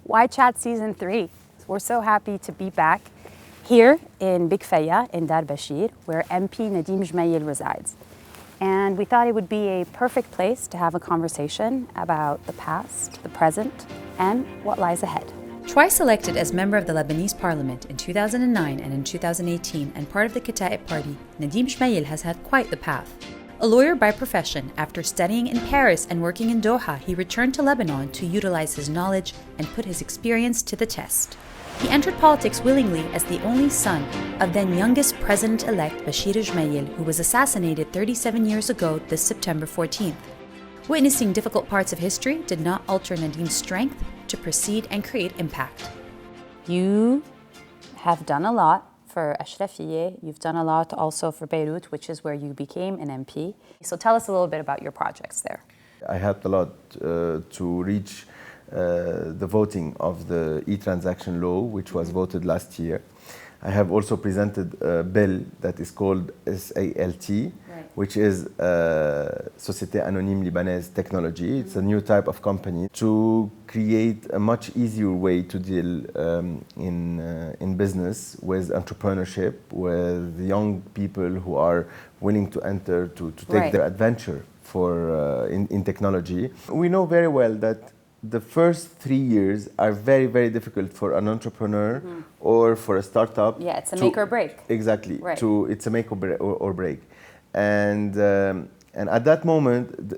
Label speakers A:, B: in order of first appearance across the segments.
A: Why Chat Season 3. We're so happy to be back here in Big Faya in Dar Bashir, where MP Nadim Gemayel resides. And we thought it would be a perfect place to have a conversation about the past, the present, and what lies ahead.
B: Twice elected as member of the Lebanese parliament in 2009 and in 2018 and part of the Kata'ib party, Nadim Gemayel has had quite the path. A lawyer by profession, after studying in Paris and working in Doha, he returned to Lebanon to utilize his knowledge and put his experience to the test. He entered politics willingly as the only son of then youngest president-elect Bashir Gemayel, who was assassinated 37 years ago this September 14th. Witnessing difficult parts of history did not alter Nadim's strength to proceed and create impact.
A: You have done a lot for Ashrafiyeh. You've done a lot also for Beirut, which is where you became an MP. So tell us a little bit about your projects there.
C: I helped a lot to reach the voting of the e-transaction law, which was voted last year. I have also presented a bill that is called SALT, which is Société Anonyme Libanaise Technology. It's a new type of company to create a much easier way to deal in business with entrepreneurship, with young people who are willing to enter, to take their adventure in technology. We know very well that the first 3 years are very, very difficult for an entrepreneur or for a startup.
A: Yeah, it's a make or break.
C: Exactly.
A: Right.
C: It's a make or break. And at that moment,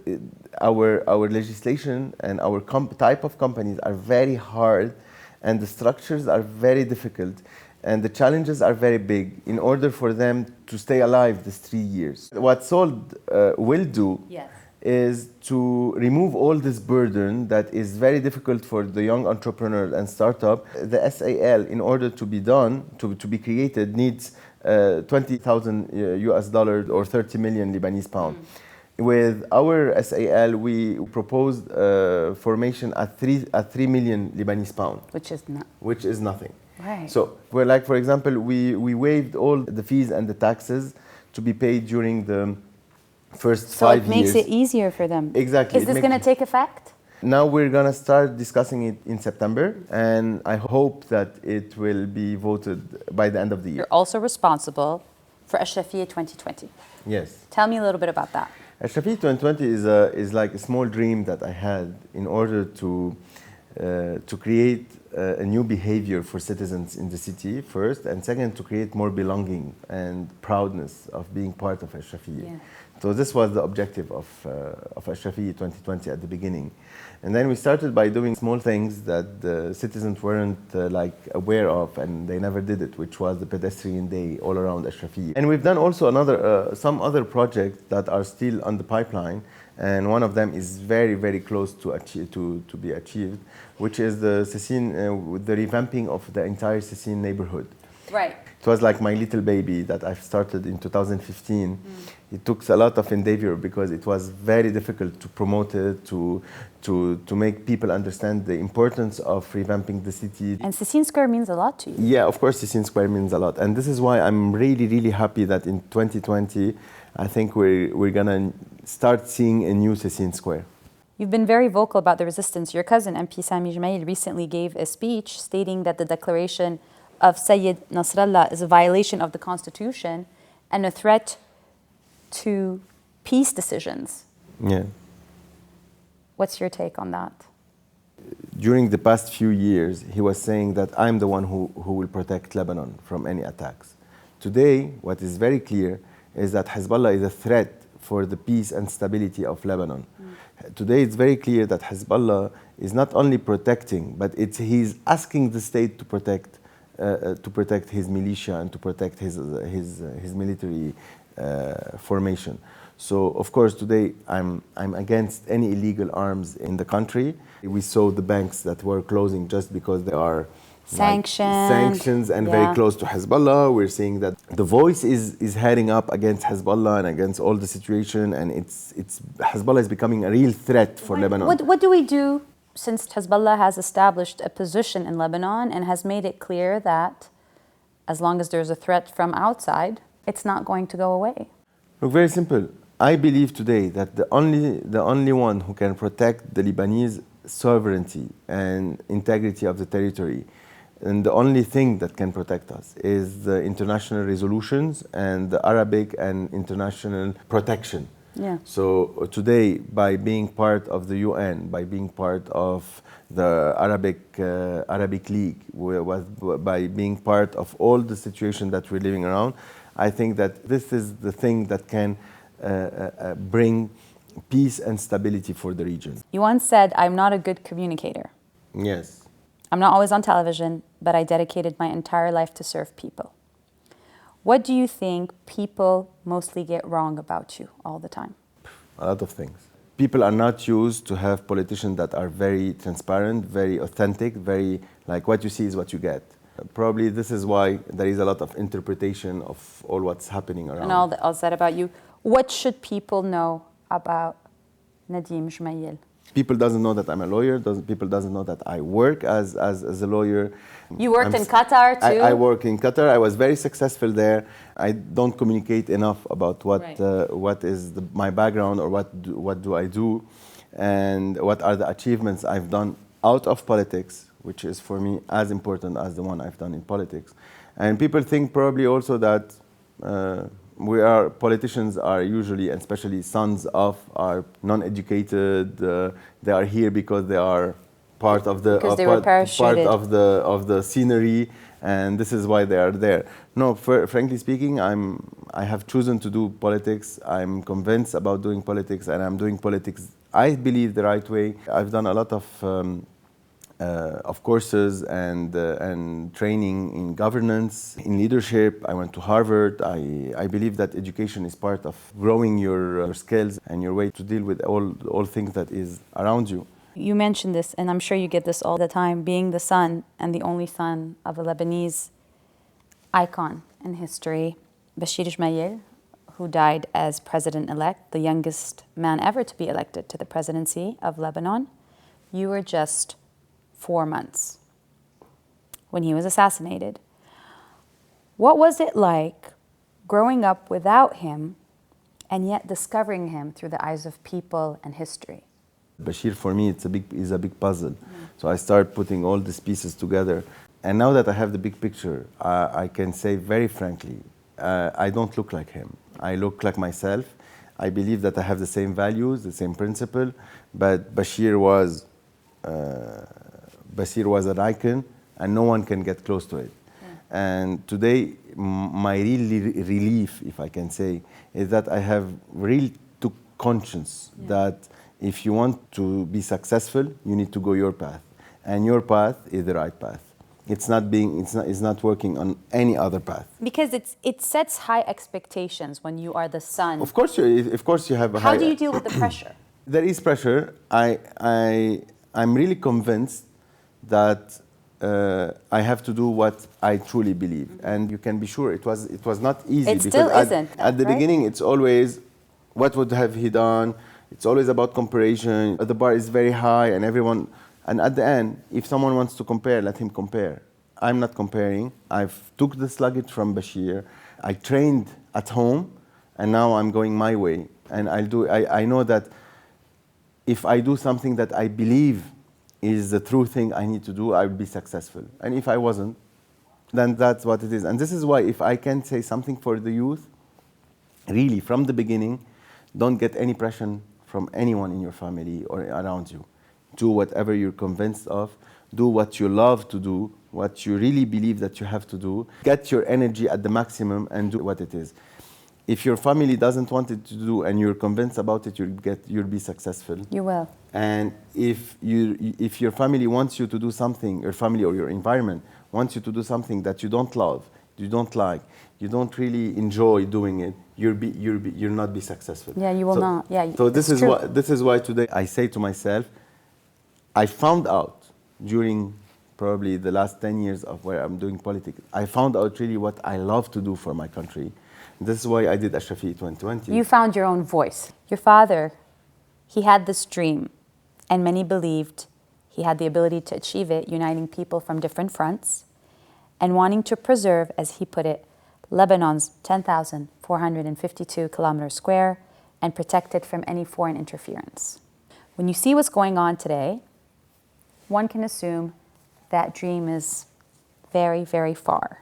C: our legislation and our type of companies are very hard, and the structures are very difficult, and the challenges are very big in order for them to stay alive these 3 years. What SALT will do is to remove all this burden that is very difficult for the young entrepreneur and startup. The SAL, in order to be done, to be created, needs $20,000 US dollars or 30 million Lebanese pound. With our SAL, we proposed formation at 3 million Lebanese pound, which is nothing.
A: Right.
C: So, for example, we waived all the fees and the taxes to be paid during the first 5 years.
A: So it makes it easier for them.
C: Exactly.
A: Is this going to take effect?
C: Now we're going to start discussing it in September, and I hope that it will be voted by the end of the year.
A: You're also responsible for Ashrafiyeh 2020.
C: Yes.
A: Tell me a little bit about that.
C: Ashrafiyeh 2020 is like a small dream that I had in order to create a new behavior for citizens in the city first, and second, to create more belonging and proudness of being part of Ashrafiyeh.
A: Yeah.
C: So this was the objective of Ashrafiyeh 2020 at the beginning. And then we started by doing small things that the citizens weren't aware of, and they never did it, which was the pedestrian day all around Ashrafiyeh. And we've done also some other projects that are still on the pipeline, and one of them is very, very close to be achieved, which is the revamping of the entire Sissin neighborhood.
A: Right.
C: It was like my little baby that I started in 2015. It took a lot of endeavor because it was very difficult to promote it, to make people understand the importance of revamping the city.
A: And Sissin Square means a lot to you.
C: Yeah, of course, Sissin Square means a lot. And this is why I'm really, really happy that in 2020, I think we're going to start seeing a new Sissin Square.
A: You've been very vocal about the resistance. Your cousin, MP Sami Gemayel, recently gave a speech stating that the declaration of Sayyid Nasrallah is a violation of the Constitution and a threat to peace decisions.
C: Yeah.
A: What's your take on that?
C: During the past few years, he was saying that I'm the one who will protect Lebanon from any attacks. Today, what is very clear is that Hezbollah is a threat for the peace and stability of Lebanon. Today, it's very clear that Hezbollah is not only protecting, but he's asking the state to protect his militia and to protect his military formation. So, of course, today I'm against any illegal arms in the country. We saw the banks that were closing just because they are sanctions and very close to Hezbollah. We're seeing that the voice is heading up against Hezbollah and against all the situation, and Hezbollah is becoming a real threat for Lebanon.
A: What do we do since Hezbollah has established a position in Lebanon and has made it clear that as long as there's a threat from outside, it's not going to go away?
C: Look, very simple. I believe today that the only one who can protect the Lebanese sovereignty and integrity of the territory. And the only thing that can protect us is the international resolutions and the Arabic and international protection.
A: Yeah.
C: So today, by being part of the UN, by being part of the Arabic League, by being part of all the situation that we're living around, I think that this is the thing that can bring peace and stability for the region.
A: You once said, "I'm not a good communicator.
C: Yes.
A: I'm not always on television, but I dedicated my entire life to serve people." What do you think people mostly get wrong about you all the time?
C: A lot of things. People are not used to have politicians that are very transparent, very authentic, very like what you see is what you get. Probably this is why there is a lot of interpretation of all what's happening around.
A: And all said about you. What should people know about Nadim Gemayel?
C: People doesn't know that I'm a lawyer. People doesn't know that I work as a lawyer.
A: You worked in Qatar too?
C: I work in Qatar. I was very successful there. I don't communicate enough about what is my background or what do I do, and what are the achievements I've done out of politics, which is for me as important as the one I've done in politics. And people think probably also that politicians are usually, and especially sons of, are non-educated. They are here because they are part of the part of the scenery, and this is why they are there. No, frankly speaking, I have chosen to do politics. I'm convinced about doing politics, and I'm doing politics, I believe, the right way. I've done a lot of courses and training in governance, in leadership. I went to Harvard. I believe that education is part of growing your skills and your way to deal with all things that is around you.
A: You mentioned this, and I'm sure you get this all the time, being the son and the only son of a Lebanese icon in history, Bashir Gemayel, who died as president-elect, the youngest man ever to be elected to the presidency of Lebanon. You were just 4 months when he was assassinated. What was it like growing up without him and yet discovering him through the eyes of people and history?
C: Bashir, for me, is a big puzzle. So I start putting all these pieces together. And now that I have the big picture, I can say very frankly, I don't look like him. I look like myself. I believe that I have the same values, the same principle, but Bashir was an icon, and no one can get close to it. Yeah. And today, my real relief, if I can say, is that I have really took conscience that if you want to be successful, you need to go your path, and your path is the right path. It's not working on any other path.
A: Because it sets high expectations when you are the son.
C: Of course you have a high.
A: How do you deal with the pressure?
C: There is pressure. I'm really convinced that I have to do what I truly believe, and you can be sure it was not easy.
A: It still isn't.
C: At the beginning, it's always, what would have he done? It's always about comparison. The bar is very high, and everyone. And at the end, if someone wants to compare, let him compare. I'm not comparing. I've took this luggage from Bashir. I trained at home, and now I'm going my way. And I know that if I do something that I believe is the true thing I need to do, I will be successful. And if I wasn't, then that's what it is. And this is why, if I can say something for the youth, really, from the beginning, don't get any pressure from anyone in your family or around you. Do whatever you're convinced of. Do what you love to do, what you really believe that you have to do. Get your energy at the maximum and do what it is. If your family doesn't want it to do and you're convinced about it, you'll be successful.
A: You will.
C: And if your family wants you to do something, your family or your environment wants you to do something that you don't love, you don't like, you don't really enjoy doing it, you'll not be successful.
A: Yeah, you will not. Yeah.
C: So this is why today I say to myself, I found out during probably the last 10 years of where I'm doing politics, I found out really what I love to do for my country. This is why I did Ashrafi 2020.
A: You found your own voice. Your father, he had this dream, and many believed he had the ability to achieve it, uniting people from different fronts and wanting to preserve, as he put it, Lebanon's 10,452 kilometers square and protect it from any foreign interference. When you see what's going on today, one can assume that dream is very, very far.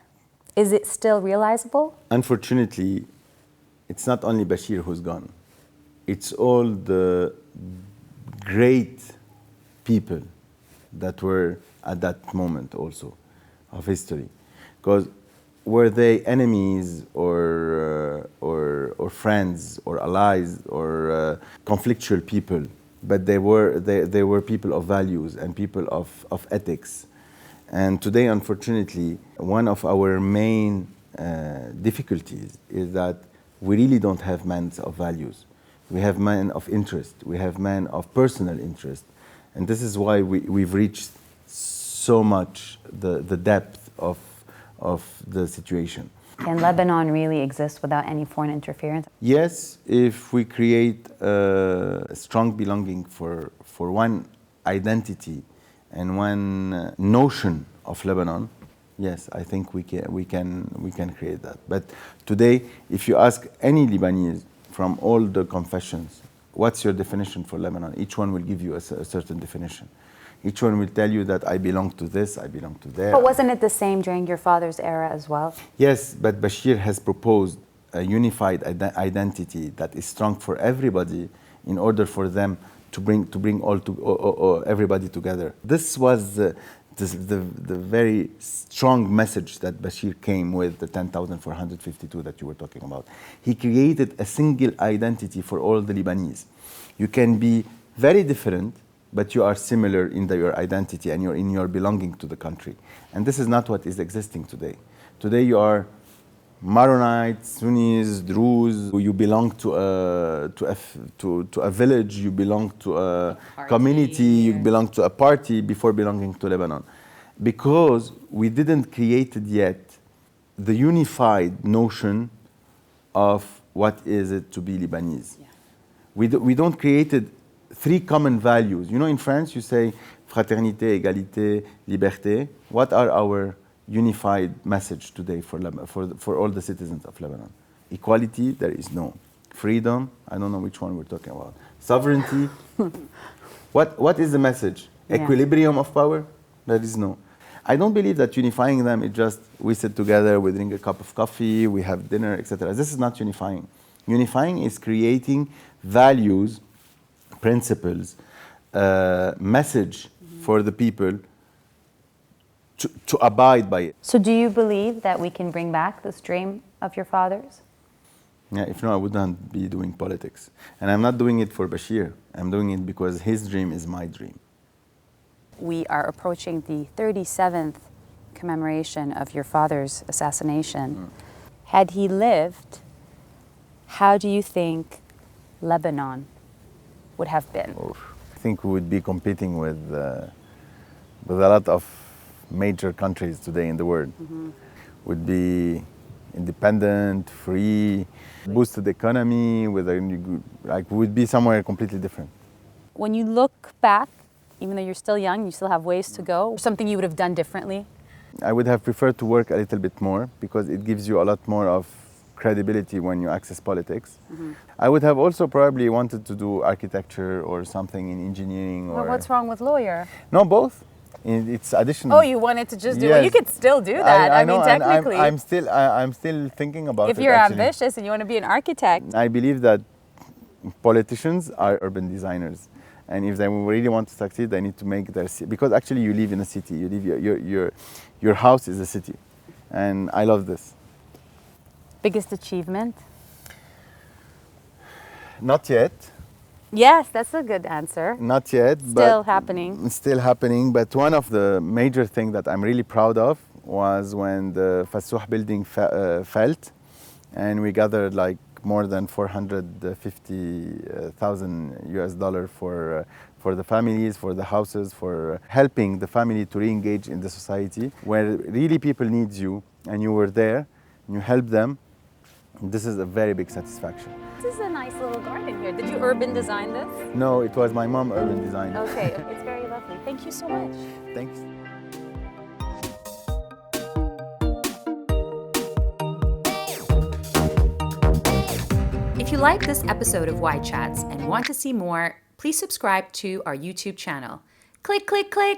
A: Is it still realizable?
C: Unfortunately, it's not only Bashir who's gone. It's all the great people that were at that moment also of history. Because were they enemies or friends or allies or conflictual people, but they were people of values and people of ethics. And today, unfortunately, one of our main difficulties is that we really don't have men of values. We have men of interest. We have men of personal interest. And this is why we've reached so much the depth of the situation.
A: Can Lebanon really exist without any foreign interference?
C: Yes, if we create a strong belonging for one identity and one notion of Lebanon, yes, I think we can create that. But today, if you ask any Lebanese from all the confessions, what's your definition for Lebanon? Each one will give you a certain definition. Each one will tell you that I belong to this, I belong to there.
A: But wasn't it the same during your father's era as well?
C: Yes, but Bashir has proposed a unified identity that is strong for everybody in order for them to bring everybody together. This was the very strong message that Bashir came with, the 10,452 that you were talking about. He created a single identity for all the Lebanese. You can be very different, but you are similar in your identity and in your belonging to the country. And this is not what is existing today. Today you are Maronites, Sunnis, Druze, you belong to a village, you belong to a community, you belong to a party before belonging to Lebanon. Because we didn't create yet the unified notion of what is it to be Lebanese. Yeah. We don't created three common values. You know, in France, you say fraternité, égalité, liberté. What are our unified message today for all the citizens of Lebanon? Equality, there is no. Freedom, I don't know which one we're talking about. Sovereignty, what is the message? Yeah. Equilibrium of power, there is no. I don't believe that unifying them is just we sit together, we drink a cup of coffee, we have dinner, etc. This is not unifying. Unifying is creating values, principles, message for the people to abide by it.
A: So do you believe that we can bring back this dream of your father's?
C: Yeah, if not, I wouldn't be doing politics. And I'm not doing it for Bashir. I'm doing it because his dream is my dream.
A: We are approaching the 37th commemoration of your father's assassination. Had he lived, how do you think Lebanon would have been?
C: I think we would be competing with a lot of major countries today in the world. Would be independent, free, boosted economy, with would be somewhere completely different.
A: When you look back, even though you're still young, you still have ways to go, something you would have done differently?
C: I would have preferred to work a little bit more because it gives you a lot more of credibility when you access politics. I would have also probably wanted to do architecture or something in engineering.
A: Well, what's wrong with lawyer?
C: No, both. It's additional.
A: Oh, you wanted to just do it? You could still do that.
C: I know,
A: mean, technically.
C: I'm still thinking about it.
A: If you're
C: actually
A: ambitious and you want to be an architect.
C: I believe that politicians are urban designers. And if they really want to succeed, they need to make their city. Because actually you live in a city. You live, your house is a city. And I love this.
A: Biggest achievement?
C: Not yet.
A: Yes, that's a good answer.
C: Not yet.
A: Still happening.
C: Still happening. But one of the major things that I'm really proud of was when the Fassouh building fell. And we gathered like more than $450,000 US for the families, for the houses, for helping the family to re-engage in the society where really people need you and you were there and you helped them. This is a very big satisfaction.
A: This is a nice little garden here. Did you urban design this?
C: No, it was my mom urban design.
A: Okay, it's very lovely. Thank you so much.
C: Thanks.
B: If you like this episode of Why Chats and want to see more, please subscribe to our YouTube channel. Click, click, click.